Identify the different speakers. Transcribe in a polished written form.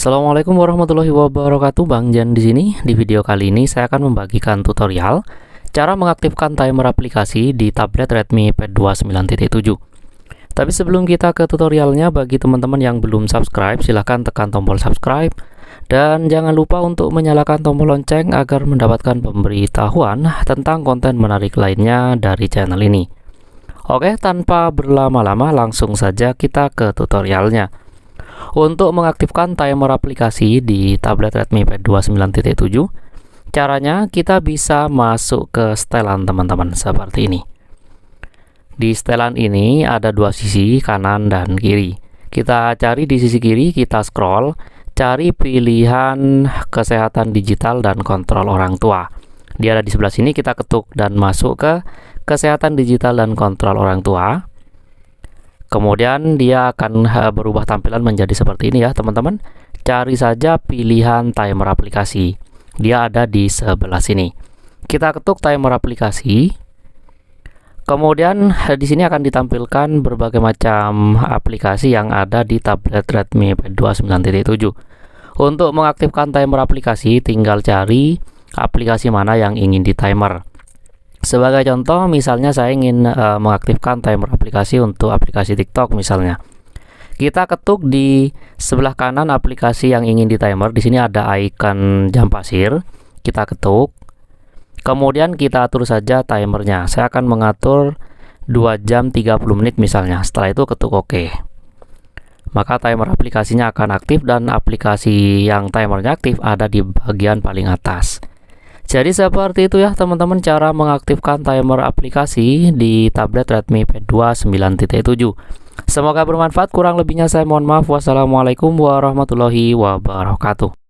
Speaker 1: Assalamualaikum warahmatullahi wabarakatuh. Bang Jan di sini. Di video kali ini saya akan membagikan tutorial cara mengaktifkan timer aplikasi di tablet Redmi Pad 2 9.7. Tapi sebelum kita ke tutorialnya, bagi teman-teman yang belum subscribe, silahkan tekan tombol subscribe dan jangan lupa untuk menyalakan tombol lonceng agar mendapatkan pemberitahuan tentang konten menarik lainnya dari channel ini. Oke, tanpa berlama-lama langsung saja kita ke tutorialnya. Untuk mengaktifkan timer aplikasi di tablet Redmi Pad 2 9.7, caranya kita bisa masuk ke setelan teman-teman seperti ini. Di setelan ini ada dua sisi, kanan dan kiri. Kita cari di sisi kiri, kita scroll, cari pilihan kesehatan digital dan kontrol orang tua. Dia ada di sebelah sini, kita ketuk dan masuk ke kesehatan digital dan kontrol orang tua. Kemudian dia akan berubah tampilan menjadi seperti ini ya teman-teman. Cari saja pilihan timer aplikasi. Dia ada di sebelah sini. Kita ketuk timer aplikasi. Kemudian di sini akan ditampilkan berbagai macam aplikasi yang ada di tablet Redmi Pad 2 9.7. Untuk mengaktifkan timer aplikasi, tinggal cari aplikasi mana yang ingin di timer. Sebagai contoh, misalnya saya ingin mengaktifkan timer aplikasi untuk aplikasi TikTok misalnya. Kita ketuk di sebelah kanan aplikasi yang ingin di timer. Di sini ada icon jam pasir. Kita ketuk. Kemudian kita atur saja timernya. Saya akan mengatur 2 jam 30 menit misalnya. Setelah itu ketuk OK. Maka timer aplikasinya akan aktif dan aplikasi yang timernya aktif ada di bagian paling atas. Jadi seperti itu ya teman-teman cara mengaktifkan timer aplikasi di tablet Redmi Pad 2 9.7. Semoga bermanfaat, kurang lebihnya saya mohon maaf. Wassalamualaikum warahmatullahi wabarakatuh.